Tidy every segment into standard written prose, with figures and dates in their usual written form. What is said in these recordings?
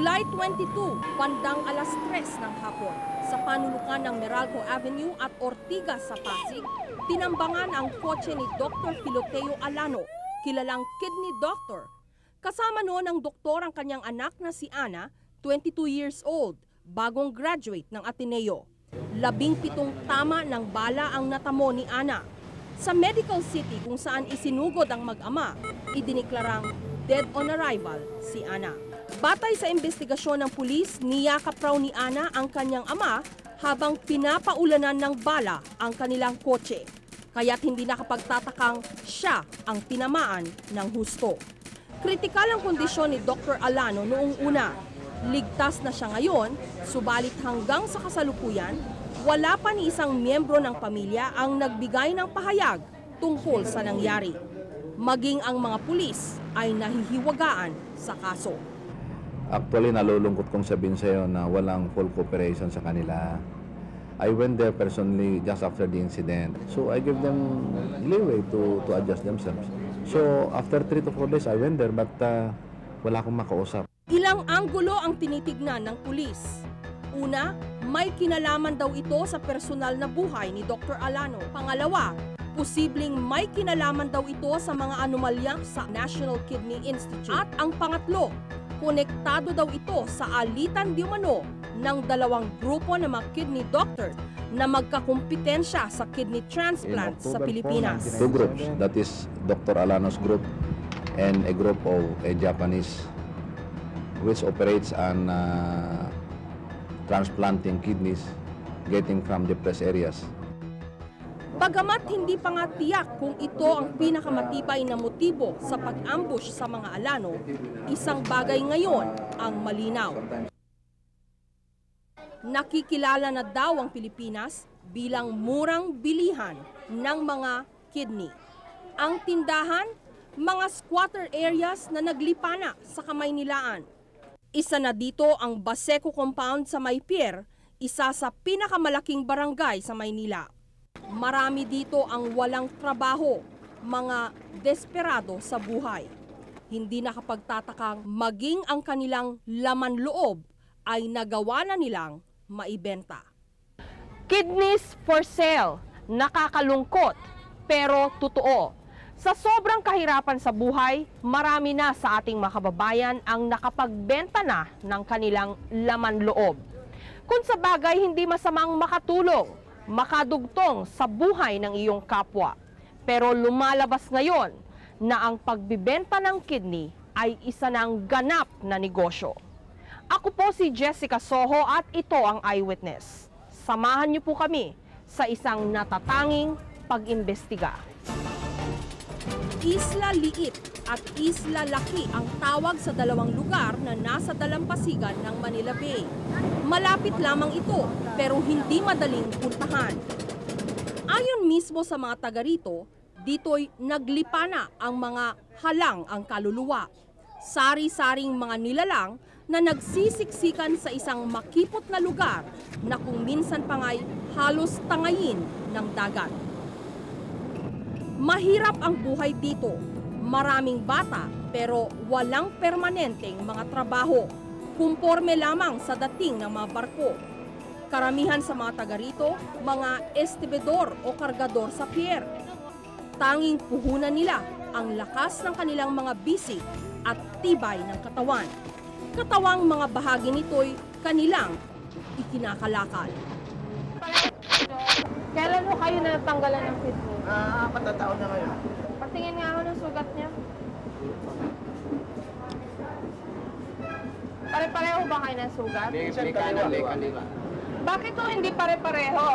July 22, bandang alas 3 ng hapon, sa panulukan ng Meralco Avenue at Ortigas sa Pasig, tinambangan ang kotse ni Dr. Filoteo Alano, kilalang kidney doctor. Kasama noon ng doktor ang kanyang anak na si Ana, 22 years old, bagong graduate ng Ateneo. 17 tama ng bala ang natamo ni Ana. Sa Medical City kung saan isinugod ang mag-ama, idiniklarang dead on arrival si Ana. Batay sa investigasyon ng pulis, niyakap raw ni Ana ang kanyang ama habang pinapaulanan ng bala ang kanilang kotse. Kaya't hindi nakapagtatakang siya ang tinamaan ng husto. Kritikal ang kondisyon ni Dr. Alano noong una. Ligtas na siya ngayon, subalit hanggang sa kasalukuyan, wala pa ni isang miyembro ng pamilya ang nagbigay ng pahayag tungkol sa nangyari. Maging ang mga pulis ay nahihiwagaan sa kaso. Actually, nalulungkot kong sabihin sa iyo na walang full cooperation sa kanila. I went there personally just after the incident. So I give them leeway to adjust themselves. So after 3 to 4 days, I went there but wala akong makausap. Ilang anggulo ang tinitignan ng pulis. Una, may kinalaman daw ito sa personal na buhay ni Dr. Alano. Pangalawa, posibleng may kinalaman daw ito sa mga anomalya sa National Kidney Institute. At ang pangatlo, konektado daw ito sa alitan di umano ng dalawang grupo ng mga kidney doctor na magkakumpetensya sa kidney transplant sa Pilipinas. 2 groups, that is Dr. Alano's group and a group of a Japanese which operates on transplanting kidneys getting from depressed areas. Bagamat hindi pa nga tiyak kung ito ang pinakamatibay na motibo sa pag-ambush sa mga Alano, isang bagay ngayon ang malinaw. Nakikilala na daw ang Pilipinas bilang murang bilihan ng mga kidney. Ang tindahan, mga squatter areas na naglipana sa Kamaynilaan. Isa na dito ang Baseco Compound sa Maypier, isa sa pinakamalaking barangay sa Maynila. Marami dito ang walang trabaho, mga desperado sa buhay. Hindi nakapagtatakang maging ang kanilang laman loob ay nagawa na nilang maibenta. Kidneys for sale, nakakalungkot pero totoo. Sa sobrang kahirapan sa buhay, marami na sa ating mga kababayan ang nakapagbenta na ng kanilang laman loob. Kung sa bagay hindi masamang makatulong, makadugtong sa buhay ng iyong kapwa. Pero lumalabas ngayon na ang pagbibenta ng kidney ay isa ng ganap na negosyo. Ako po si Jessica Soho at ito ang Eyewitness. Samahan niyo po kami sa isang natatanging pag-imbestiga. Isla Liit at Isla Laki ang tawag sa dalawang lugar na nasa dalampasigan ng Manila Bay. Malapit lamang ito pero hindi madaling puntahan. Ayon mismo sa mga taga rito, dito'y naglipana ang mga halang ang kaluluwa. Sari-saring mga nilalang na nagsisiksikan sa isang makipot na lugar na kung minsan pa nga'y halos tangayin ng dagat. Mahirap ang buhay dito. Maraming bata pero walang permanenteng mga trabaho. Kumporme lamang sa dating ng mga barko. Karamihan sa mga taga rito, mga estibador o kargador sa pier. Tanging puhunan nila ang lakas ng kanilang mga bisig at tibay ng katawan. Katawang mga bahagi nito'y kanilang ikinakalakal. Kailan ho kayo natanggalan ng kidney? 4 na taon na ngayon. Patingin nga ako ng sugat niya. Pare-pareho ba kayo ng sugat? May kanan, may kaliwa. Bakit ho hindi pare-pareho?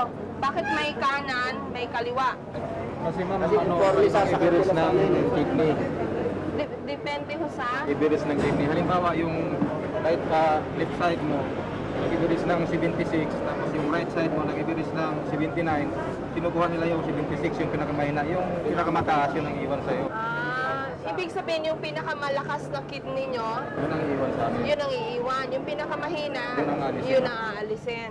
Bakit may kanan, may kaliwa? Kasi ma'am, ibiris ng kidney. Depende ho sa? Ibiris ng kidney. Halimbawa, yung left side mo, nag-ibiris ng 76, tapos yung right side mo, nag-ibiris ng 79, kinukuha nila yung 76, yung pinakamahina. Yung pinakamataas, yun ang iwan sa'yo. Ibig sabihin yung pinakamalakas na kidney nyo, Yun ang iwan sa amin. yun ang iiwan. Yung pinakamahina, Yun ang aalisin. yun ang aalisin.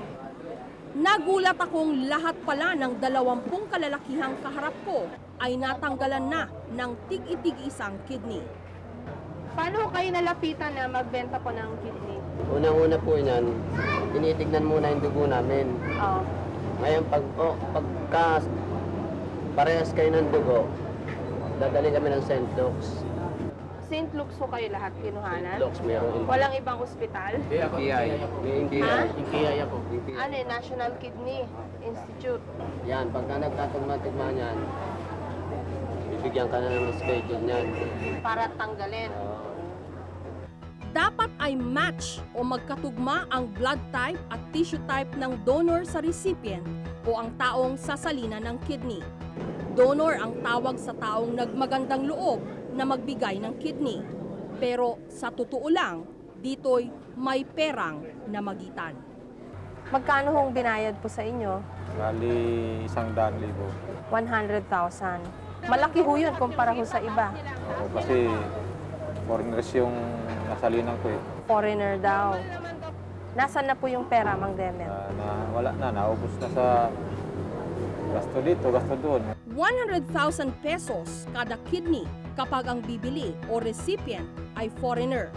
Nagulat akong lahat pala ng 20 kalalakihang kaharap ko ay natanggalan na ng tig-itig isang kidney. Paano kayo nalapitan na magbenta po ng kidney? Unang-una po niyan, tinitignan muna yung dugo namin. Oh. Ngayon, pagka parehas kayo ng dugo, dadali kami ng St. Luke's. St. Luke's ho kayo lahat kinuhanan? Luke's meron. Walang ibang ospital? Hindi yan. Yung kiyaya ko. Ano eh, National Kidney Institute. Yan, pagka nagtatugma-tugma niyan, bibigyan ka na ng schedule niyan. Para tanggalin. Dapat ay match o magkatugma ang blood type at tissue type ng donor sa recipient o ang taong sasalina ng kidney. Donor ang tawag sa taong nagmagandang loob na magbigay ng kidney. Pero sa totoo lang, dito'y may perang namagitan. Magkano hong binayad po sa inyo? Bali, 100,000. 100,000. Malaki ho yun kumpara ho sa iba. Oo, kasi foreigners yung nasalinan ko eh. Foreigner daw. Nasaan na po yung pera, Mang Demet? Wala na, naubos na sa gasto dito, gasto doon. 100,000 pesos kada kidney kapag ang bibili o recipient ay foreigner.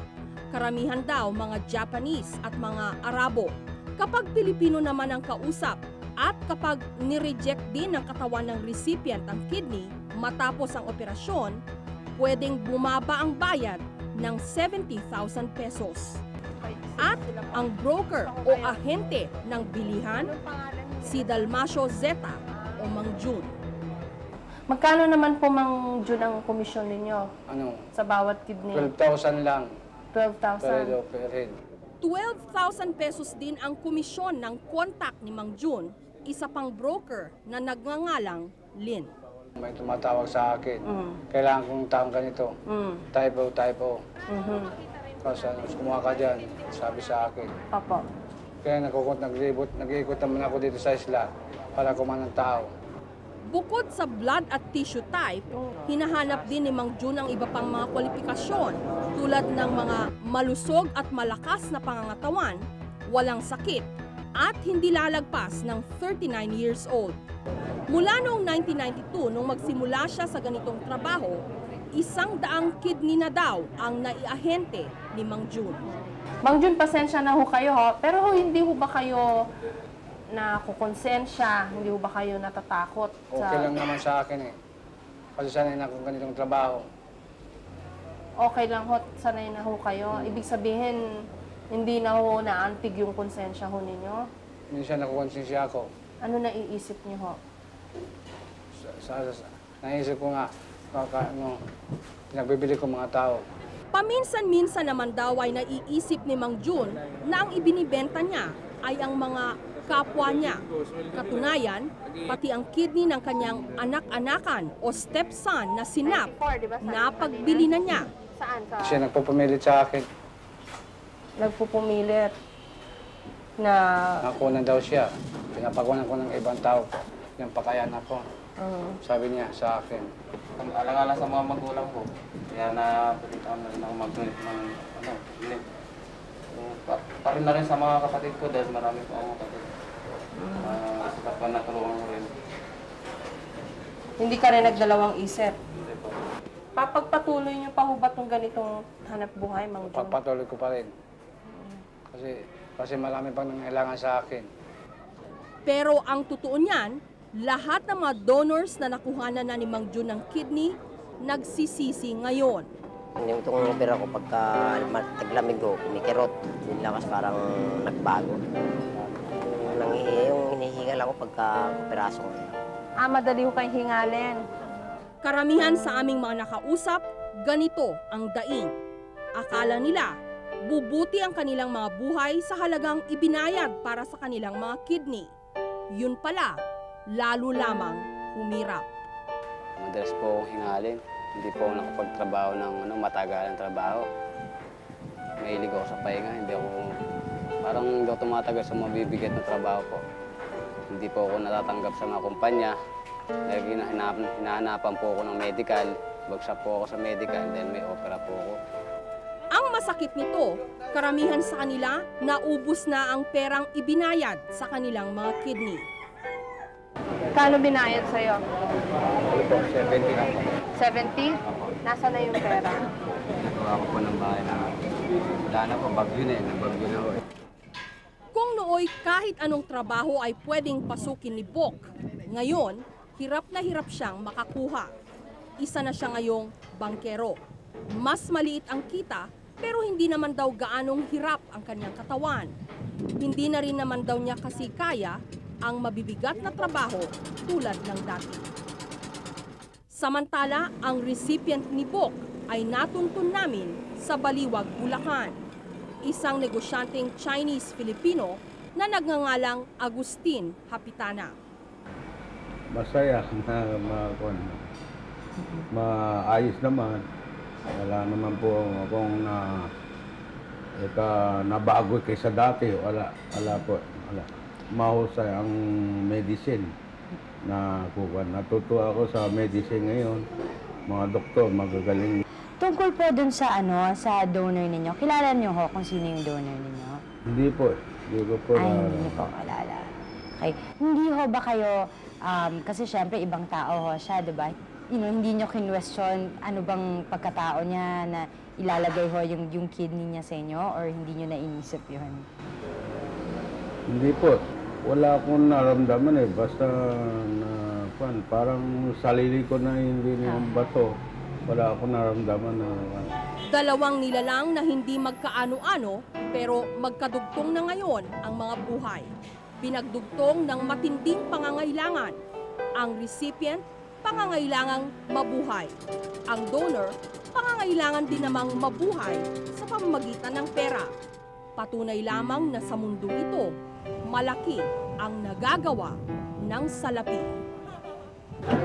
Karamihan daw mga Japanese at mga Arabo. Kapag Pilipino naman ang kausap at kapag nireject din ng katawan ng recipient ang kidney matapos ang operasyon, pwedeng bumaba ang bayad ng 70,000 pesos. At ang broker o ahente ng bilihan, si Dalmasio Zeta o Mang Jun. Magkano naman po, Mang Jun, ang komisyon ninyo Ano? sa bawat kidney? 12,000 lang. 12,000. Per head. 12,000 pesos din ang komisyon ng contact ni Mang Jun, isa pang broker na nagngangalang Lin. May tumatawag sa akin. Mm. Kailangan kong taong ganito. Mm. Typo. Mhm. Kasi kumuha ka dyan, sabi sa akin. Opo. Kaya nag-iikot naman ako dito sa isla para kumain ng tao. Bukod sa blood at tissue type, hinahanap din ni Mang Jun ang iba pang mga kwalifikasyon tulad ng mga malusog at malakas na pangangatawan, walang sakit, at hindi lalagpas ng 39 years old. Mula noong 1992, nung magsimula siya sa ganitong trabaho, 100 kidney na daw ang naiahente ni Mang Jun. Mang Jun, pasensya na ho kayo ho, pero ho, hindi ho ba kayo na kukonsensya, hindi ho ba kayo natatakot? Okay lang naman sa akin eh. Kasi sanay na akong ganitong trabaho. Okay lang ho, sanay na ho kayo. Ibig sabihin, hindi na ho naantig yung konsensya ho ninyo? Minsan nakukonsensya ako. Ano naiisip niyo ho? Naisip ko nga, nagbibili ko mga tao. Paminsan-minsan naman daw ay naiisip ni Mang Jun na ang ibinibenta niya ay ang mga kapwa niya. Katunayan, pati ang kidney ng kanyang anak-anakan o stepson na si Nap, napagbili na niya. Saan? Siya nagpupumilit sa akin. Nagpupumilit na... Nakunan daw siya. Pinapakunan ko ng ibang tao. Yung pakayan ako. Sabi niya sa akin. Alang-alang sa mga magulang ko. Kaya napilitan na rin ako mag-donate ng ulit. Parin na rin sa mga kapatid ko dahil marami po akong kapatid. Sikat pa natulungan ko rin. Hindi ka rin nagdalawang isip. Hindi po. Papagpatuloy niyo pa ho ba itong ganitong hanap buhay, Mang Jun? Pagpatuloy ko pa rin. Kasi marami pang nangailangan sa akin. Pero ang totoo niyan, lahat ng mga donors na nakuhanan na ni Mang Jun ng kidney, nagsisisi ngayon. Yung itong opera ko pagka taglamig ko, kumikirot. Yung lakas parang nagbago. Yung hinihingal ako pagka operaso ko. Madali ho kayong hingalin. Karamihan sa aming mga nakausap, ganito ang daing. Akala nila, bubuti ang kanilang mga buhay sa halagang ibinayad para sa kanilang mga kidney. Yun pala, lalo lamang humirap. Madalas po akong hingalin. Hindi po ako nakapagtrabaho ng matagalang trabaho. Mahilig ako sa pahinga. Parang hindi ako tumatagal sa mabibigat na trabaho po. Hindi po ako natatanggap sa mga kumpanya. Lagi hinahanapan po ako ng medical. Bagsak po ako sa medical dahil may opera po ako. Ang masakit nito, karamihan sa kanila, naubos na ang perang ibinayad sa kanilang mga kidney. Kano binayad sa'yo? Ano po, 70 lang po. 70? Nasaan na yung pera? Nagawa ko po ng bahay na wala na po, bagyo na eh. Bagyo na po eh. Kung nooy kahit anong trabaho ay pwedeng pasukin ni Bok, ngayon, hirap na hirap siyang makakuha. Isa na siya ngayong bangkero. Mas maliit ang kita pero hindi naman daw gaanong hirap ang kanyang katawan. Hindi na rin naman daw niya kasi kaya ang mabibigat na trabaho tulad ng dati. Samantala, ang recipient ni Bok ay natuntun namin sa Baliwag, Bulacan. Isang negosyanteng Chinese-Filipino na nagngangalang Agustin Hapitana. Masaya na maayos naman. Wala naman po akong nabago kaysa dati. Wala po. Wala. Mahusay ang medicine na kuha. Natutuwa ako sa medicine ngayon. Mga doktor, magagaling. Tungkol po dun sa sa donor ninyo, kilala niyo ho kung sino yung donor ninyo? Hindi po. Hindi ko po Hindi niyo po kilala. Okay. Hindi ho ba kayo, kasi syempre ibang tao ho siya, di ba? Hindi niyo kinwestiyon ano bang pagkatao niya na ilalagay ho yung kidney niya sa inyo or hindi niyo nainisip yun? Hindi po. Wala akong naramdaman eh. Basta parang sarili ko na hindi yung bato. Wala akong naramdaman na... Dalawang nilalang na hindi magkaano-ano pero magkadugtong na ngayon ang mga buhay. Pinagdugtong ng matinding pangangailangan. Ang recipient, pangangailangang mabuhay. Ang donor, pangangailangan din namang mabuhay sa pamamagitan ng pera. Patunay lamang na sa mundong ito, malaki ang nagagawa ng salapi.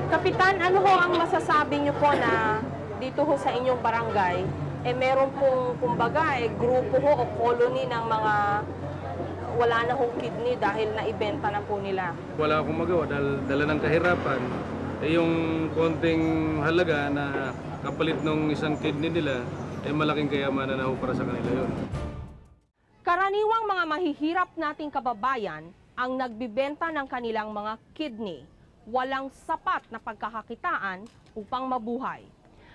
Kapitan, ano ho ang masasabi niyo po na dito ho sa inyong barangay, meron pong, kumbaga, grupo ho o colony ng mga wala na hong kidney dahil naibenta na po nila? Wala akong magawa dahil dala ng kahirapan. Yung konting halaga na kapalit ng isang kidney nila, malaking kayamanan na ho para sa kanila yun. Karaniwang mga mahihirap nating kababayan ang nagbibenta ng kanilang mga kidney. Walang sapat na pagkakakitaan upang mabuhay.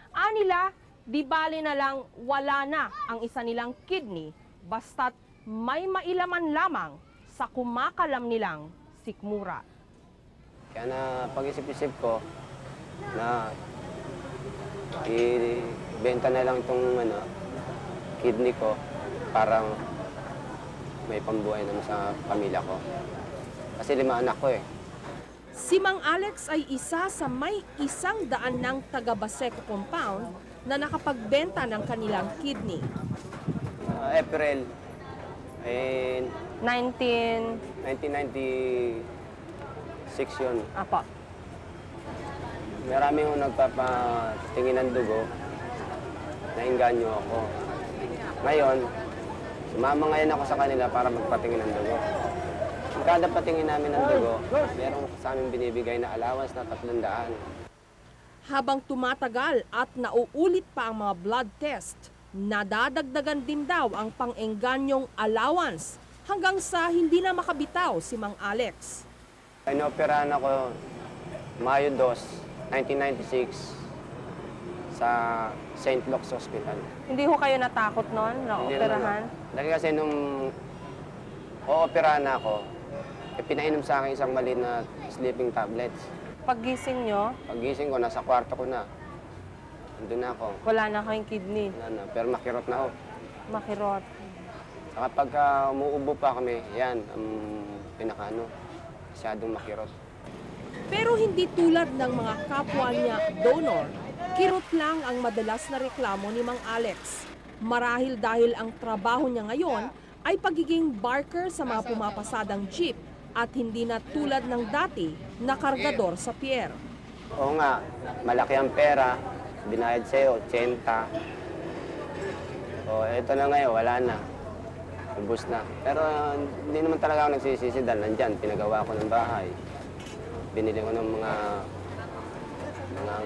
Anila, di bali na lang wala na ang isa nilang kidney basta't may mailaman lamang sa kumakalam nilang sikmura. Kaya na pag-isip-isip ko na ibenta na lang itong kidney ko para may pambuhay naman sa pamilya ko. Kasi 5 anak ko eh. Si Mang Alex ay isa sa may 100 ng taga-Baseco compound na nakapagbenta ng kanilang kidney. April 1996 yun. Apa. Marami yung nagpapatingin ng dugo. Nainganyo ako. Ngayon, sumama ngayon ako sa kanila para magpatingin ng dugo. Kada patingin namin ng dugo, meron sa amin binibigay na allowance na 300. Habang tumatagal at nauulit pa ang mga blood test, nadadagdagan din daw ang pang-engganyong allowance hanggang sa hindi na makabitaw si Mang Alex. Inoperahan ako Mayo 2, 1996 sa St. Luke's Hospital. Hindi ho kayo natakot noon na operahan? Dahil kasi nung ooperahan ako, pinainom sa akin isang maliit na sleeping tablets. Paggising nyo? Paggising ko, nasa kwarto ko na. Nandun na ako. Wala na kayong kidney? Wala na, pero makirot na ako. Makirot. Saka pagka umuubo pa kami, yan, ang masyadong makirot. Pero hindi tulad ng mga kapwa niya donor, kirot lang ang madalas na reklamo ni Mang Alex. Marahil dahil ang trabaho niya ngayon ay pagiging barker sa mga pumapasadang jeep at hindi na tulad ng dati na kargador sa pier. Oo nga, malaki ang pera, binayad sa'yo, 80. O, eto na ngayon, wala na. Ubus na. Pero hindi naman talaga ako nagsisisi dahil nandyan, pinagawa ko ng bahay. Binili ko ng mga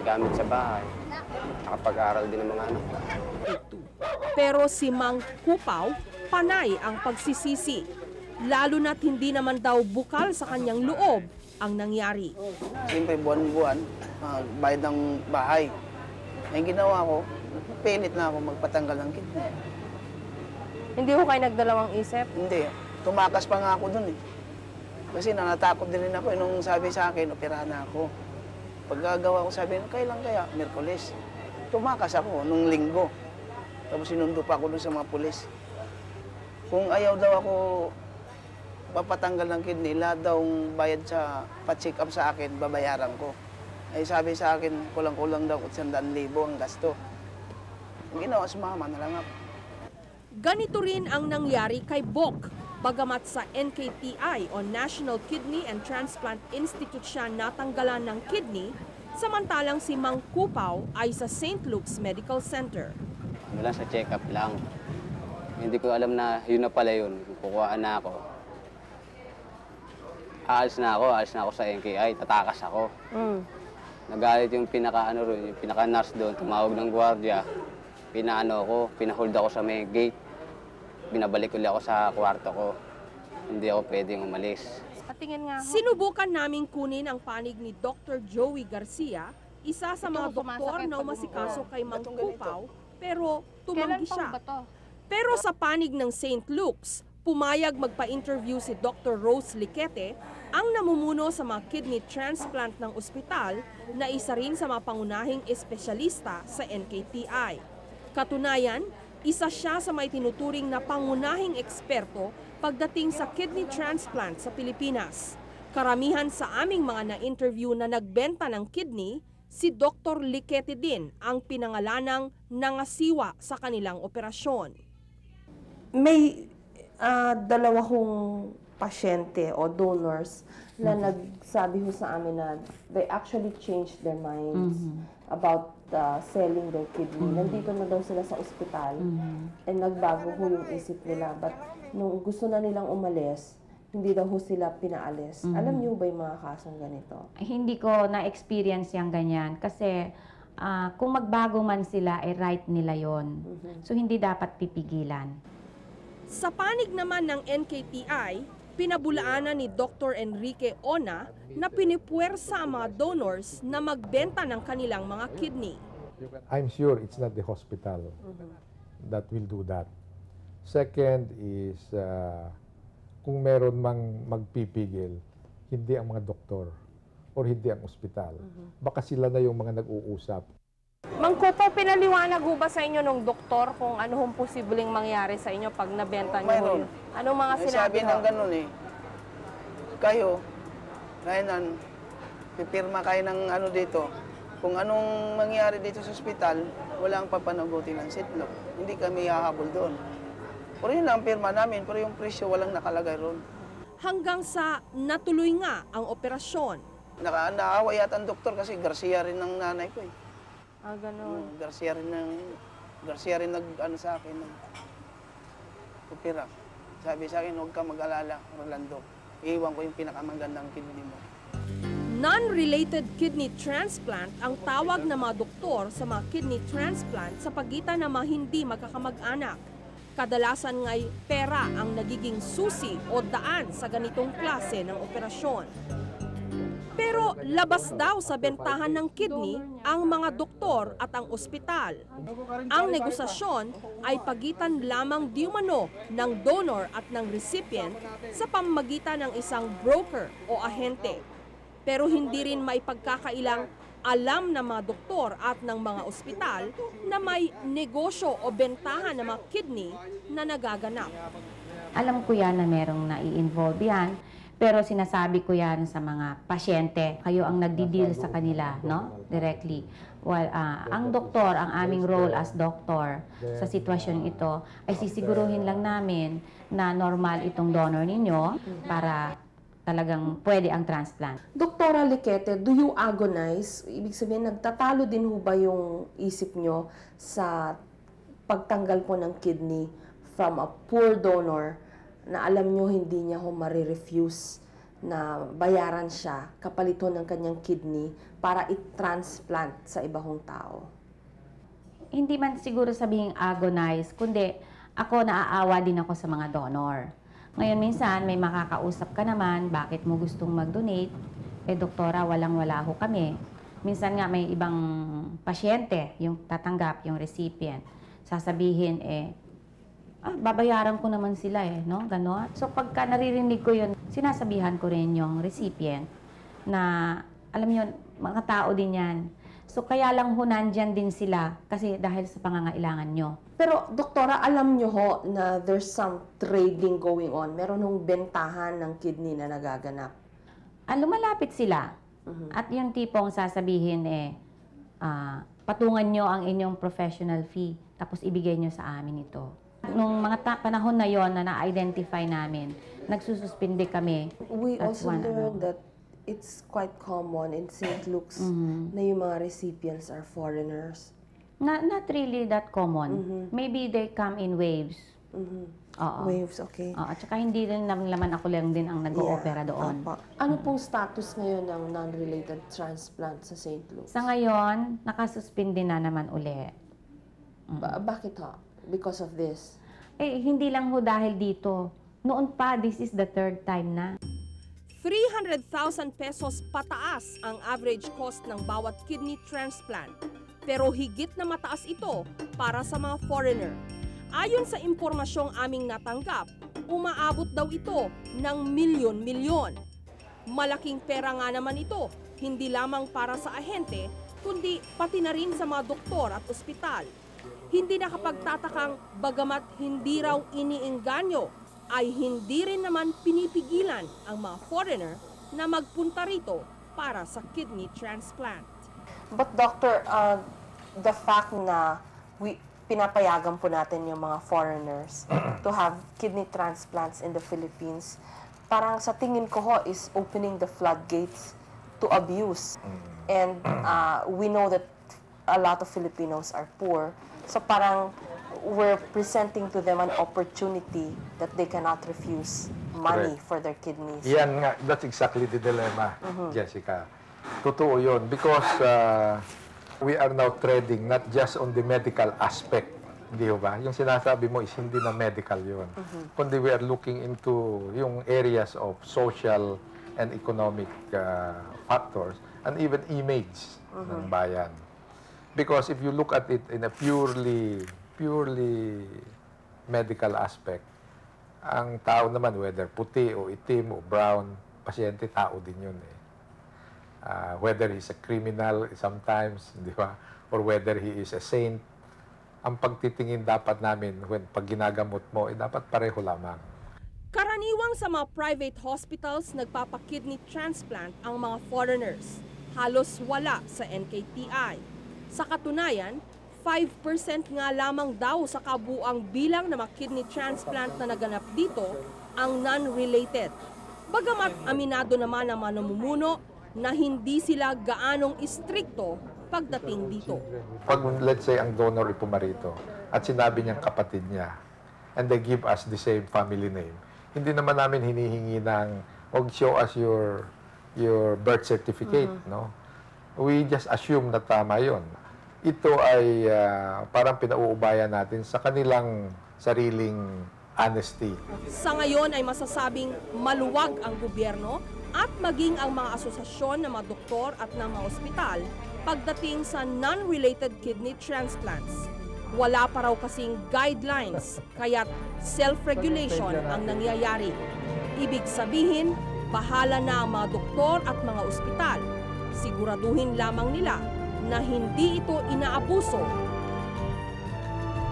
gamit sa bahay. Nakapag-aral din ng mga anak ko. Pero si Mang Kupaw, panay ang pagsisisi. Lalo na't hindi naman daw bukal sa kanyang loob ang nangyari. Siyempre, buwan-buwan, bayad ng bahay. Ang ginawa ko, pilit na ako magpatanggal ng kidney. Hindi ko kayo nagdalawang isip? Hindi. Tumakas pa nga ako dun eh. Kasi natakot din rin ako. Nung sabi sa akin, operahan na ako. Pagkagawa ko, sabi, kailan kaya? Miyerkules. Tumakas ako nung linggo. Tapos sinundo pa ako dun sa mga pulis. Kung ayaw daw ako papatanggal ng kidney, lahat daw bayad sa pa-check up sa akin, babayaran ko. Ay sabi sa akin, kulang-kulang daw 800,000 ang gasto. Ang ginawa, sumama na lang ako. Ganito rin ang nangyari kay Bok. Bagamat sa NKTI o National Kidney and Transplant Institute siya natanggalan ng kidney, samantalang si Mang Kupaw ay sa St. Luke's Medical Center. Wala sa check-up lang. Hindi ko alam na yun na pala yun. Kukuhaan na ako. Aalis na ako sa NKI, tatakas ako. Nagalit yung pinaka-nurse doon, tumawag ng gwardiya. Pinahold ako sa may gate. Binabalik ulit ako sa kwarto ko. Hindi ako pwedeng umalis. Patingin nga. Sinubukan naming kunin ang panig ni Dr. Joey Garcia, isa sa mga doktor na umasikaso kay Mang Kupaw, pero tumanggi siya. Pero sa panig ng St. Luke's, pumayag magpa-interview si Dr. Rose Liquete, ang namumuno sa mga kidney transplant ng ospital na isa rin sa mga pangunahing espesyalista sa NKTI. Katunayan, isa siya sa may tinuturing na pangunahing eksperto pagdating sa kidney transplant sa Pilipinas. Karamihan sa aming mga na-interview na nagbenta ng kidney, si Dr. Liquete din ang pinangalanang nangasiwa sa kanilang operasyon. May dalawa kong pasyente o donors na nagsabi ho sa amin na they actually changed their minds about selling their kidney. Nandito na daw sila sa ospital and nagbago ho yung isip nila. But nung gusto na nilang umalis, hindi daw ho sila pinaalis. Alam niyo ba yung mga kasong ganito? Hindi ko na-experience yung ganyan kasi kung magbago man sila, ay right nila yon. So hindi dapat pipigilan. Sa panig naman ng NKTI, pinabulaanan ni Dr. Enrique Ona na pinipuwersa ang mga donors na magbenta ng kanilang mga kidney. I'm sure it's not the hospital that will do that. Second is, kung meron mang magpipigil, hindi ang mga doktor or hindi ang ospital. Baka sila na yung mga nag-uusap. Mang Kupaw, pinaliwanag ho ba sa inyo ng doktor kung ano hong posibleng mangyari sa inyo pag nabenta niyo? Mayroon. Anong mga sinabi Sabi ng ganun eh, kayo, kailan, pipirma kayo ng ano dito. Kung anong mangyari dito sa ospital, walang papanaguti ng sitlok. Hindi kami hahabol doon. Pero yun lang ang pirma namin, pero yung presyo walang nakalagay ron. Hanggang sa natuloy nga ang operasyon. Naawa yata ang doktor kasi Garcia rin ng nanay ko eh. Ganun. Garcia rin nag-ano sa akin, nag-opera. Sabi sa akin, huwag ka mag-alala, Rolando. Iiwan ko yung pinakamagandang kidney mo. Non-related kidney transplant ang tawag ng mga doktor sa mga kidney transplant sa pagitan ng mga hindi magkakamag-anak. Kadalasan nga'y pera ang nagiging susi o daan sa ganitong klase ng operasyon. Pero labas daw sa bentahan ng kidney ang mga doktor at ang ospital. Ang negosasyon ay pagitan lamang di umano ng donor at ng recipient sa pamamagitan ng isang broker o ahente. Pero hindi rin may pagkakailang alam ng mga doktor at ng mga ospital na may negosyo o bentahan ng mga kidney na nagaganap. Alam ko yan na merong nai-involve yan. Pero sinasabi ko yan sa mga pasyente, kayo ang nagdi-deal sa kanila, no? Directly. Well, ang doktor, ang aming role as doktor sa sitwasyon ito, ay sisiguruhin lang namin na normal itong donor ninyo para talagang pwede ang transplant. Doktora Liquete, do you agonize? Ibig sabihin, nagtatalo din ho ba yung isip nyo sa pagtanggal po ng kidney from a poor donor na alam nyo hindi niya ho marirefuse na bayaran siya kapalito ng kanyang kidney para i-transplant sa iba hong tao? Hindi man siguro sabihing agonize, kundi ako naaawa din ako sa mga donor. Ngayon minsan may makakausap ka naman, bakit mo gustong mag-donate? doktora, walang-wala ho kami. Minsan nga may ibang pasyente, yung tatanggap, yung recipient, sasabihin babayaran ko naman sila no? Ganon. So pagka naririnig ko yun, sinasabihan ko rin yung recipient na, alam yun, mga tao din yan. So kaya lang ho nandyan din sila kasi dahil sa pangangailangan nyo. Pero, doktora, alam nyo ho na there's some trading going on. Meron hong bentahan ng kidney na nagaganap. Lumalapit sila. At yung tipong sasabihin patungan nyo ang inyong professional fee tapos ibigay nyo sa amin ito. Nung mga panahon na yon na na-identify namin, nagsususpinde kami. We also learned that it's quite common in St. Luke's na yung mga recipients are foreigners. Not really that common. Maybe they come in waves. Waves, okay. At saka hindi rin naman ako lang din ang nag-o-opera doon. Ano pong status ngayon ng non-related transplant sa St. Luke's? Sa ngayon, nakasuspindi na naman uli. Bakit ho? Because of this? Hindi lang ho dahil dito. Noon pa, this is the third time na. 300,000 pesos pataas ang average cost ng bawat kidney transplant. Pero higit na mataas ito para sa mga foreigner. Ayon sa impormasyong aming natanggap, umaabot daw ito ng milyon-milyon. Malaking pera nga naman ito, hindi lamang para sa ahente, kundi pati na rin sa mga doktor at ospital. Hindi nakapagtatakang bagamat hindi raw iniengganyo, ay hindi rin naman pinipigilan ang mga foreigner na magpunta rito para sa kidney transplant. But doctor, the fact na pinapayagan po natin yung mga foreigners to have kidney transplants in the Philippines, parang sa tingin ko ho is opening the floodgates to abuse. And we know that a lot of Filipinos are poor. So parang we're presenting to them an opportunity that they cannot refuse money for their kidneys. Yan nga, that's exactly the dilemma, Jessica. Totoo yun because we are now treading not just on the medical aspect, di ba? Yung sinasabi mo is hindi na medical yun. Kundi we are looking into yung areas of social and economic factors and even image ng bayan. Because if you look at it in a purely medical aspect, ang tao naman, whether puti o itim o brown, pasyente, tao din yun eh. Whether he's a criminal sometimes, di ba? Or whether he is a saint, ang pagtitingin dapat namin pag ginagamot mo, dapat pareho lamang. Karaniwang sa mga private hospitals, nagpapakidney transplant ang mga foreigners. Halos wala sa NKTI. Sa katunayan, 5% nga lamang daw sa kabuang bilang ng mga kidney transplant na naganap dito ang non-related. Bagamat aminado naman ang mga namumuno na hindi sila gaanong istrikto pagdating dito. Pag let's say ang donor ay pumarito at sinabi niyang kapatid niya and they give us the same family name, hindi naman namin hinihingi ng show us your birth certificate, no? We just assume na tama yon. Ito ay parang pinauubayan natin sa kanilang sariling honesty. Sa ngayon ay masasabing maluwag ang gobyerno at maging ang mga asosasyon ng mga doktor at ng mga ospital pagdating sa non-related kidney transplants. Wala pa raw kasing guidelines, kaya't self-regulation ang nangyayari. Ibig sabihin, bahala na ang mga doktor at mga ospital. Siguraduhin lamang nila na hindi ito inaabuso.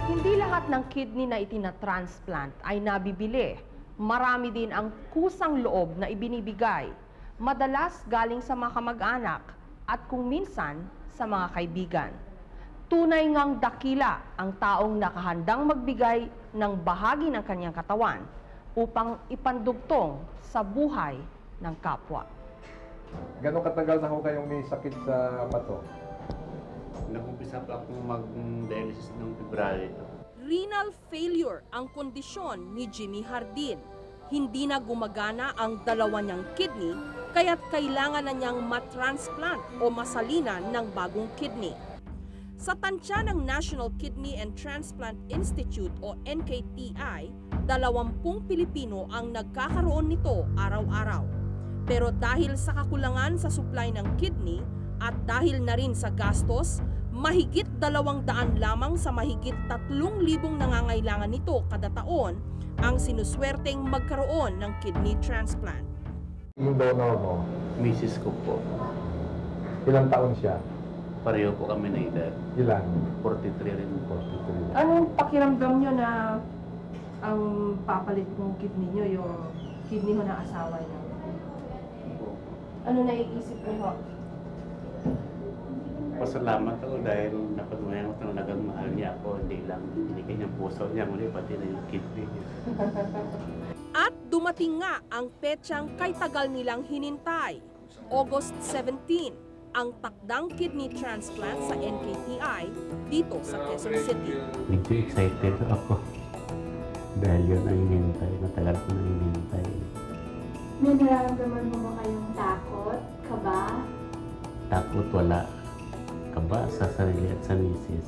Hindi lahat ng kidney na itinatransplant ay nabibili. Marami din ang kusang loob na ibinibigay. Madalas galing sa mga kamag-anak at kung minsan sa mga kaibigan. Tunay ngang dakila ang taong nakahandang magbigay ng bahagi ng kanyang katawan upang ipandugtong sa buhay ng kapwa. Gano'ng katagal na ho kayong may sakit sa bato? Nag-umpisa pa akong mag-dialysis noong February ito. Renal failure ang kondisyon ni Jimmy Hardin. Hindi na gumagana ang dalawa niyang kidney, kaya't kailangan na niyang matransplant o masalinan ng bagong kidney. Sa tansya ng National Kidney and Transplant Institute o NKTI, 20 Pilipino ang nagkakaroon nito araw-araw. Pero dahil sa kakulangan sa supply ng kidney at dahil na rin sa gastos, mahigit 200 lamang sa mahigit 3,000 nangangailangan nito kada taon ang sinuswerteng magkaroon ng kidney transplant. Yung donor mo, Mrs. ko po. ilang taon siya? Pareho po kami na edad. Ilan? 43 rin po. 43. Anong pakiramdam nyo na ang papalit ng kidney nyo, yung kidney ho ng asawa nyo? Ano naiisip mo ho? Pasalamat ako dahil napatunayan ko na nagmahal niya ako. Hindi lang binigay niyang puso niya, muli pati na yung kidney niya. At dumating nga ang petsang kay tagal nilang hinintay. August 17, ang takdang kidney transplant sa NKTI dito sa Quezon City. Medyo excited ako. Dahil yun ang hinintay. Matagal ko na hinintay. May nararamdaman mo ba kayong takot? Kaba? Takot wala. Kaba sa sarili at sa misis.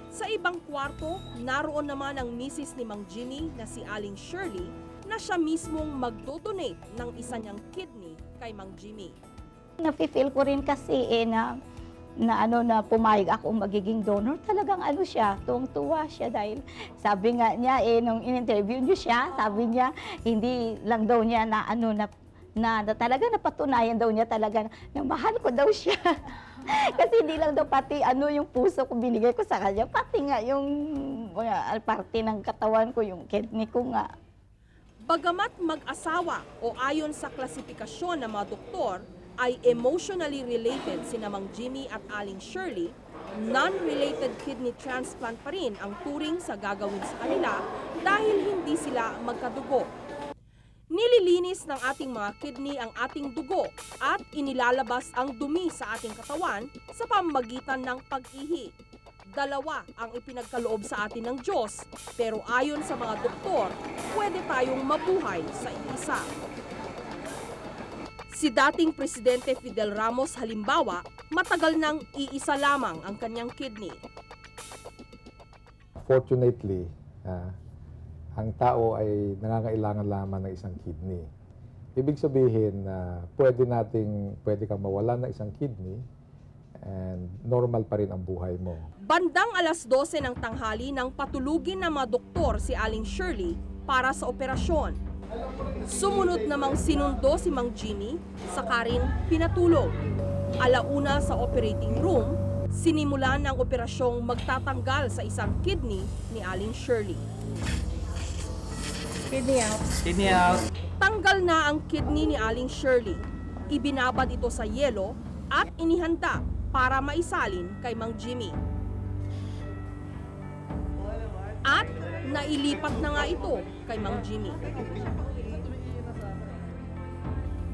Sa ibang kwarto, naroon naman ang misis ni Mang Jimmy na si Aling Shirley na siya mismong magdodonate ng isa niyang kidney kay Mang Jimmy. Nafe-feel ko rin kasi na pumayag ako magiging donor. Talagang siya, tuwang-tuwa siya dahil sabi nga niya nung in-interview niyo siya, sabi niya hindi lang daw niya na talaga napatunayan daw niya talaga na mahal ko daw siya. Kasi hindi lang daw pati yung puso ko binigay ko sa kanya, pati nga yung parte ng katawan ko, yung kidney ko nga. Bagamat mag-asawa o ayon sa klasifikasyon ng mga doktor, ay emotionally related sina Mang Jimmy at Aling Shirley, non-related kidney transplant pa rin ang turing sa gagawin sa kanila dahil hindi sila magkadugo. Nililinis ng ating mga kidney ang ating dugo at inilalabas ang dumi sa ating katawan sa pamamagitan ng pag-ihi. Dalawa ang ipinagkaloob sa atin ng Diyos, pero ayon sa mga doktor, pwede tayong mabuhay sa isa. Si dating Presidente Fidel Ramos halimbawa, matagal nang iisa lamang ang kanyang kidney. Fortunately, ang tao ay nangangailangan lamang ng isang kidney. Ibig sabihin na pwede kang mawala ng isang kidney and normal pa rin ang buhay mo. Bandang alas 12 ng tanghali nang patulugin ng mga doktor si Aling Shirley para sa operasyon. Sumunod namang sinundo si Mang Jimmy, saka rin pinatulog. Alauna sa operating room, sinimulan ang operasyong magtatanggal sa isang kidney ni Aling Shirley. Kidney out. Kidney out. Tanggal na ang kidney ni Aling Shirley. Ibinabad ito sa yelo at inihanda para maisalin kay Mang Jimmy. At nailipat na nga ito kay Mang Jimmy.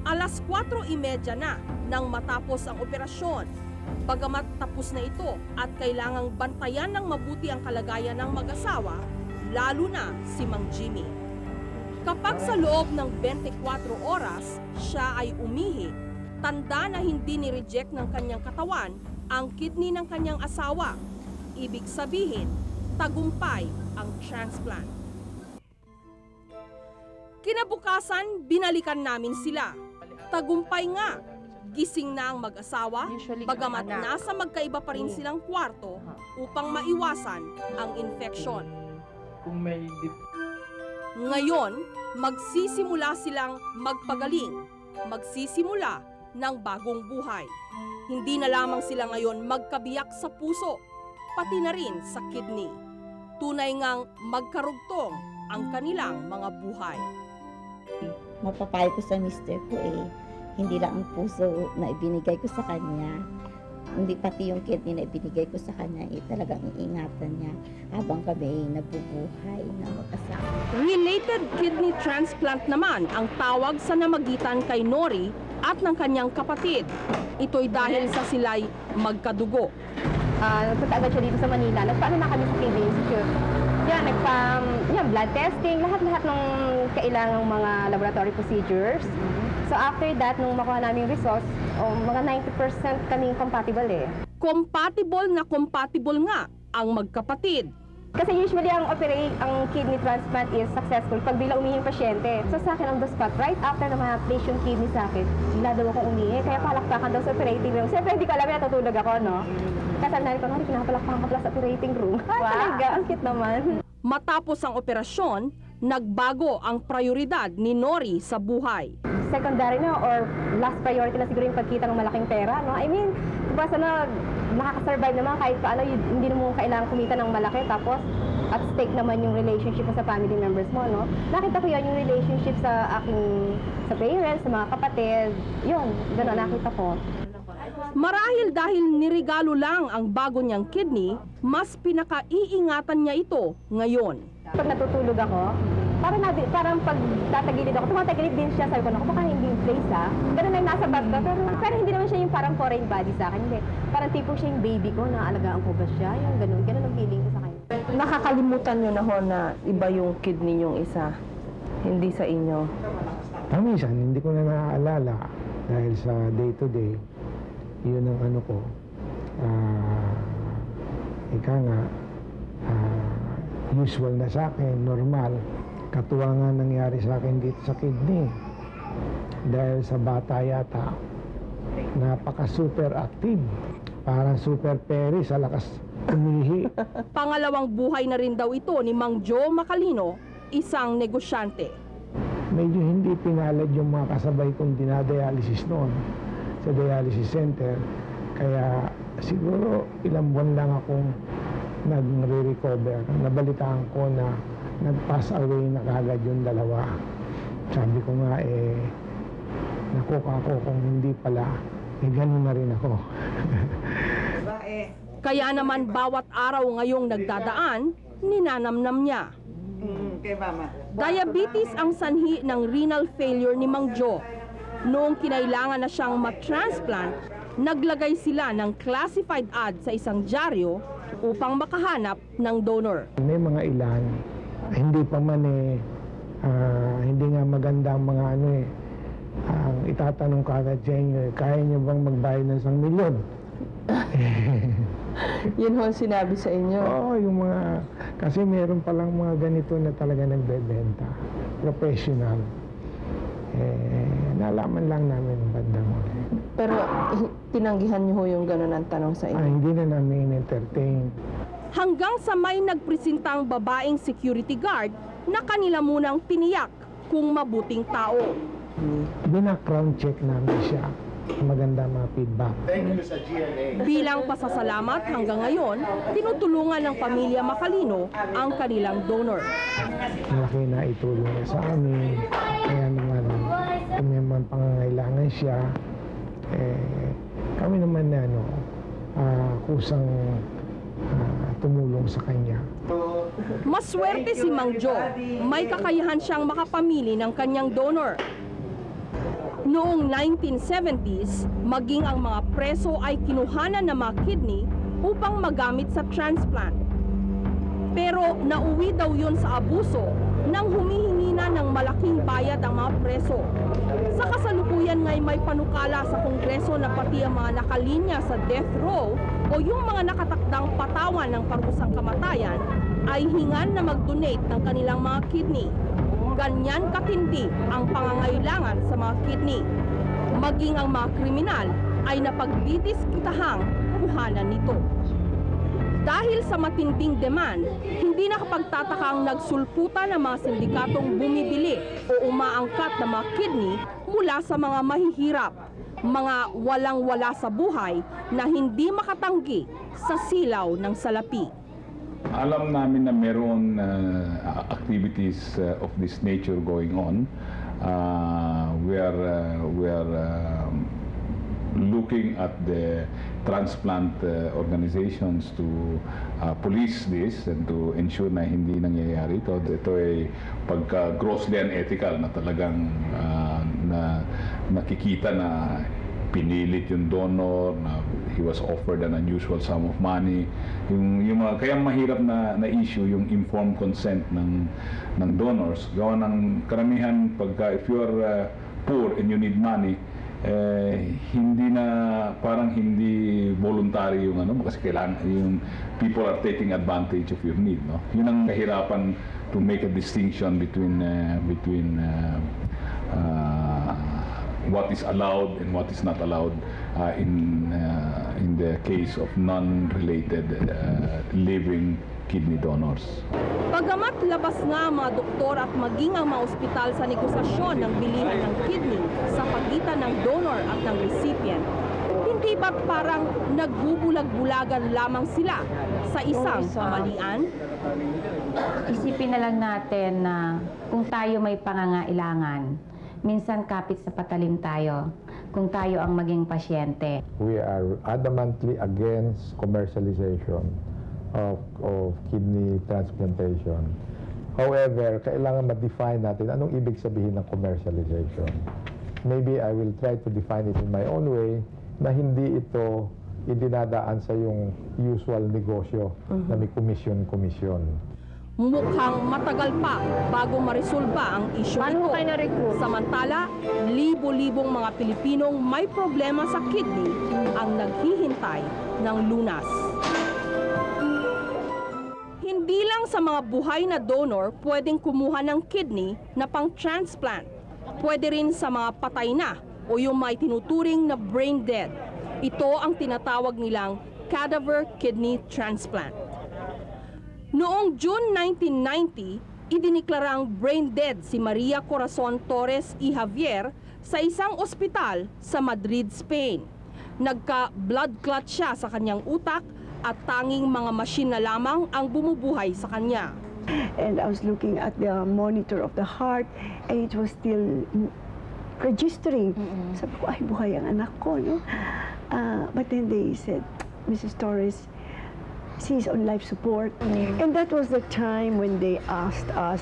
Alas 4:30 na nang matapos ang operasyon. Bagamat tapos na ito at kailangang bantayan ng mabuti ang kalagayan ng mag-asawa, lalo na si Mang Jimmy. Kapag sa loob ng 24 oras, siya ay umihi, tanda na hindi ni-reject ng kanyang katawan ang kidney ng kanyang asawa. Ibig sabihin, tagumpay ang transplant. Kinabukasan, binalikan namin sila. Tagumpay nga. Gising na ang mag-asawa, bagamat nasa magkaiba pa rin silang kwarto upang maiwasan ang infeksyon. Ngayon, magsisimula silang magpagaling, magsisimula ng bagong buhay. Hindi na lamang sila ngayon magkabiyak sa puso, pati na rin sa kidney. Tunay ngang magkarugtong ang kanilang mga buhay. Mapapayo ko sa mister ko hindi lang ang puso na ibinigay ko sa kanya, hindi pati yung kidney na ibinigay ko sa kanya, talagang iingatan niya habang kami nabubuhay na mag-asawa. Related kidney transplant naman ang tawag sa namagitan kay Nori at ng kanyang kapatid. Ito'y dahil sa sila'y magkadugo. Nagpunta agad siya dito sa Manila. Nagpaano na kami sa KB Institute. Blood testing, lahat-lahat ng kailangang mga laboratory procedures. So after that, nung makuha namin results, mga 90% kaming compatible Compatible na compatible nga ang magkapatid. Kasi usually ang kidney transplant is successful pag bigla umihi yung pasyente. So sa akin, on the spot, right after na ma-place yung kidney sa akin, bigla daw akong umihi. Kaya palakpakan daw sa operating room. Siyempre, hindi ko alam na natutulog ako, no? Kasi namin ko, pinapalakpakan ko pala sa operating room. Wow. Talaga, ang cute naman. Matapos ang operasyon, nagbago ang prioridad ni Nori sa buhay. Secondary na or last priority na siguro yung pagkita ng malaking pera, no? I mean, basta na nakaka-survive naman kahit paano, hindi mo kailangan kumita ng malaki. Tapos, at stake naman yung relationship mo sa family members mo, no? Nakita ko yun, yung relationship sa parents, sa mga kapatid. Yun, gano'n nakita ko. Marahil dahil nirigalo lang ang bago niyang kidney, mas pinakaiingatan niya ito ngayon. Pag natutulog ako, parang pag tatagilid ako, tumatagilid din siya. Sabi ko, naku, baka hindi in place, ha? Ganun na yung nasa bag ko. Pero hindi naman siya yung parang foreign body sa akin. Hindi. Parang tipong siya yung baby ko, naalagaan ko ba siya? Yung ganun ang feeling ko sa kanya. Nakakalimutan nyo na ho na iba yung kidney yung isa, hindi sa inyo. Minsan, hindi ko na naaalala dahil sa day-to-day, yun ang ano ko. Ika nga, usual na sa akin, normal. Katuwa nga nangyari sa akin dito sa kidney. Dahil sa bata yata, napaka-super active. Parang super peri sa lakas umihi. Pangalawang buhay na rin daw ito ni Mang Joe Macalino, isang negosyante. Medyo hindi pinalad yung mga kasabay kong dinadialysis noon sa dialysis center. Kaya siguro ilang buwan lang akong nagre-recover. Nabalitaan ko na nag-pass away na kagad yung dalawa. Sabi ko nga naku ako kung hindi pala, ganun na rin ako. Kaya naman bawat araw ngayong nagdadaan, ninanamnam niya. Diabetes ang sanhi ng renal failure ni Mang Joe. Noong kinailangan na siyang ma-transplant, naglagay sila ng classified ad sa isang dyaryo upang makahanap ng donor. May mga ilan, hindi pa man hindi nga maganda ang mga ang itatanong kagad sa inyo, kaya niyo bang magbayad ng 1 milyon? Yun ho sinabi sa inyo? Oo, yung mga, kasi meron palang mga ganito na talaga nagbebenta, professional. Nalaman lang namin bandang huli. Pero tinanggihan niyo ho yung gano'n ang tanong sa inyo? Hindi na namin entertain. Hanggang sa may nagpresentang babaeng security guard na kanila munang tiniyak kung mabuting tao. Bina-crown check namin siya. Maganda mga feedback. Thank you sa GNA. Bilang pasasalamat hanggang ngayon, tinutulungan ng pamilya Macalino ang kanilang donor. Malaki na itulong niya sa amin. Kaya naman, kung may mga pangangailangan siya, kami naman na kusang tumulong sa kanya. Maswerte si Mang Joe, may kakayahan siyang makapamili ng kanyang donor. Noong 1970s, maging ang mga preso ay kinuhanan ng mga kidney upang magamit sa transplant. Pero nauwi daw yun sa abuso nang humihingi na ng malaking bayad ang mga preso. Sa kasalukuyan ngay may panukala sa Kongreso na pati ang mga nakalinya sa death row o yung mga nakatakdang patawan ng parusang kamatayan ay hingan na mag-donate ng kanilang mga kidney. Ganyan katindi ang pangangailangan sa mga kidney. Maging ang mga kriminal ay napagdidiskutahang kuhanan nito. Dahil sa matinding demand, hindi nakapagtataka ang nagsulputan ng mga sindikatong bumibili o umaangkat ng mga kidney mula sa mga mahihirap, mga walang-wala sa buhay na hindi makatanggi sa silaw ng salapi. Alam namin na meron activities of this nature going on. We are looking at the transplant organizations to police this and to ensure na hindi nangyayari ito. Ito ay pagka-grossly unethical na talagang nakikita na pinilit yung donor, na he was offered an unusual sum of money. Yung mga, kaya mahirap na issue yung informed consent ng donors. Gawa ng karamihan, if you are poor and you need money, hindi na, parang hindi voluntary yung ano, kasi kailangan, yung people are taking advantage of your need, no? Yun ang kahirapan to make a distinction between what is allowed and what is not allowed in the case of non-related living kidney donors. Bagamat labas nga ang mga doktor at maging ang mga ospital sa negosasyon ng bilihan ng kidney sa pagitan ng donor at ng recipient, hindi ba't parang nagbubulag-bulagan lamang sila sa isang kamalian? Isipin na lang natin na kung tayo may pangangailangan, minsan kapit sa patalim tayo kung tayo ang maging pasyente. We are adamantly against commercialization of kidney transplantation. However, kailangan ma-define natin anong ibig sabihin ng commercialization. Maybe I will try to define it in my own way na hindi ito idinadaan sa yung usual negosyo na may komisyon-komisyon. Mukhang matagal pa bago marisolba ang isyu nito. Samantala, libo-libong mga Pilipinong may problema sa kidney ang naghihintay ng lunas. Hindi lang sa mga buhay na donor pwedeng kumuha ng kidney na pang-transplant. Pwede rin sa mga patay na o yung may tinuturing na brain dead. Ito ang tinatawag nilang cadaver kidney transplant. Noong June 1990, idiniklarang brain dead si Maria Corazon Torres y Javier sa isang ospital sa Madrid, Spain. Nagka-blood clot siya sa kanyang utak at tanging mga machine na lamang ang bumubuhay sa kanya. And I was looking at the monitor of the heart and it was still registering. Sabi ko, ay, buhay ang anak ko, no? But then they said, Mrs. Torres, she's on life support. And that was the time when they asked us,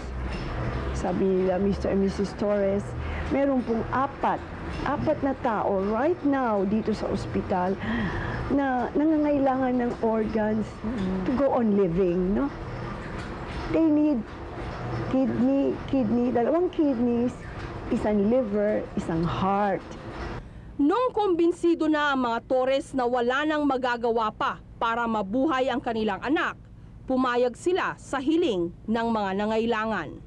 sabi nila, Mr. and Mrs. Torres, meron pong apat na tao right now dito sa ospital na nangangailangan ng organs to go on living, no? They need kidney, dalawang kidneys, isang liver, isang heart. Nung kumbinsido na ang mga Torres na wala nang magagawa pa para mabuhay ang kanilang anak, pumayag sila sa hiling ng mga nangailangan.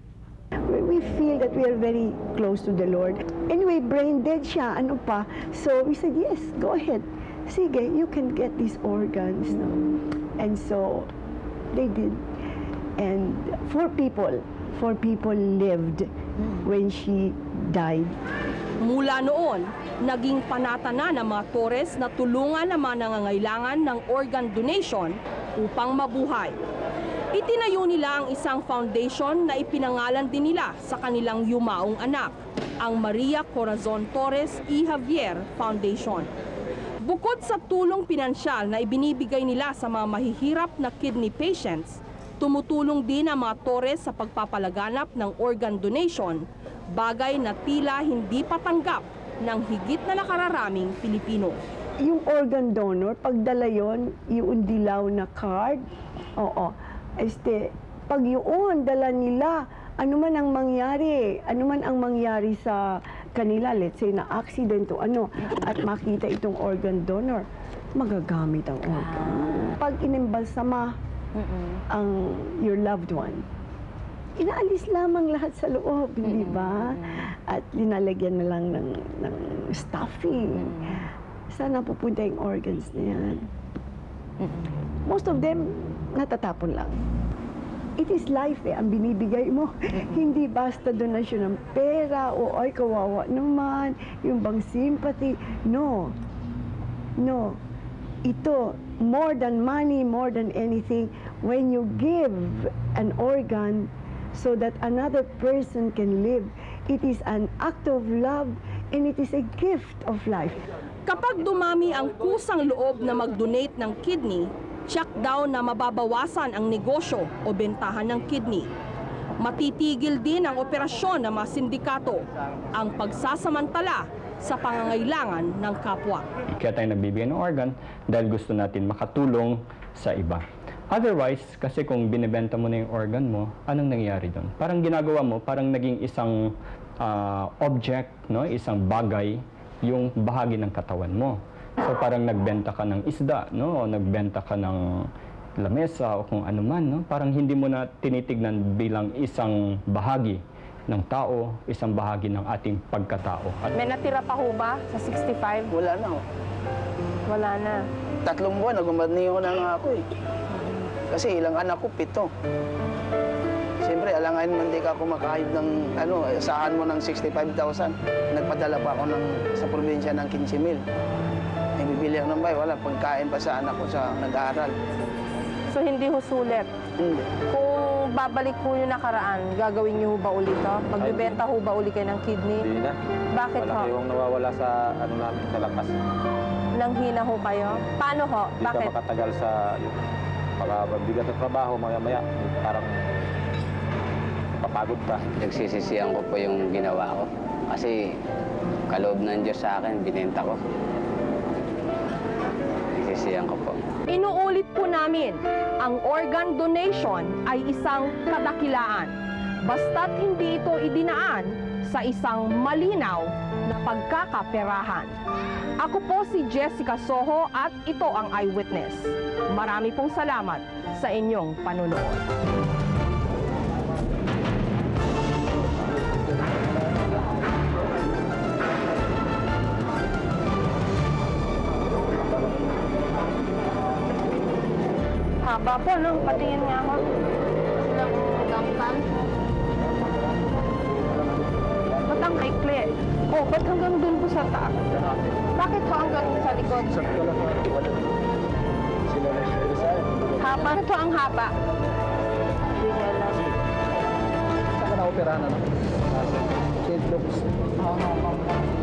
We feel that we are very close to the Lord. Anyway, brain dead siya, ano pa. So we said, yes, go ahead. Sige, you can get these organs. No? And so they did. And four people lived when she died. Mula noon, naging panatana ng mga Torres na tulungan ang mga nangangailangan ng organ donation upang mabuhay. Itinayo nila ang isang foundation na ipinangalan din nila sa kanilang yumaong anak, ang Maria Corazon Torres y Javier Foundation. Bukod sa tulong pinansyal na ibinibigay nila sa mga mahihirap na kidney patients, tumutulong din ang mga Torres sa pagpapalaganap ng organ donation, bagay na tila hindi patanggap ng higit na nakararaming Pilipino. Yung organ donor, pagdala yon, yung dilaw na card, pag yun, dala nila, ano man ang mangyari sa kanila, let's say na accident o ano, at makita itong organ donor, magagamit ang organ. Pag inimbalsama your loved one, inaalis lamang lahat sa loob, hindi ba? At linalagyan na lang ng stuffing. Saan pupunta yung organs na yan? Most of them, natatapon lang. It is life ang binibigay mo. Hindi basta donasyon ng pera o ay kawawa naman, yung bang sympathy. No. Ito, more than money, more than anything, when you give an organ so that another person can live, it is an act of love and it is a gift of life. Kapag dumami ang kusang loob na mag-donate ng kidney, check daw na mababawasan ang negosyo o bentahan ng kidney. Matitigil din ang operasyon ng mga sindikato, ang pagsasamantala sa pangangailangan ng kapwa. Kaya tayo nagbibigay ng organ dahil gusto natin makatulong sa iba. Otherwise, kasi kung binibenta mo na yung organ mo, anong nangyayari doon? Parang ginagawa mo, parang naging isang object, no? Isang bagay yung bahagi ng katawan mo. So parang nagbenta ka ng isda, no? O nagbenta ka ng lamesa o kung ano man, no? Parang hindi mo na tinitignan bilang isang bahagi ng tao, isang bahagi ng ating pagkatao. May natira pa ho ba sa 65? Wala na ho. Wala na. 3 buwan, nagumaniho na nga ako eh. Kasi ilang anak ko, 7. Siyempre, alanganin man di ka kumakahid ng, asahan mo ng 65,000. Nagpadala pa ako sa probinsya ng 15,000. Ay, bibili ako ng bahay, wala. Pagkain pa sa anak ko sa nag-aaral. So, hindi ho sulit? Hindi. Kung babalik po yung nakaraan, gagawin niyo ho ba ulit to? Magbibenta ho ba ulit kayo ng kidney? Hindi na. Bakit ho? Malaki yung nawawala sa, namin, sa lakas. Nanghina ho kayo? Paano ho? Hindi Bakit? ka makatagal sa pagbigat ng trabaho, maya-maya, parang papagod pa. Nagsisisihan ko po yung ginawa ko. Kasi kaloob ng Diyos sa akin, binenta ko. Nagsisisihan ko po. Inuulit po namin, ang organ donation ay isang kadakilaan. Basta't hindi ito idinaan sa isang malinaw na pagkakaperahan. Ako po si Jessica Soho at ito ang Eyewitness. Marami pong salamat sa inyong panunood. Haba po, no? Patingin nga ako. Silang gangkan. Ba't ang kaikli? Oh, ba't hanggang dun po sa taas? Bakit ho hanggang sa likod? Haba? Ito ang haba. Hindi niya alam. Saan ka na-operahan na? St. Luke's. Oo.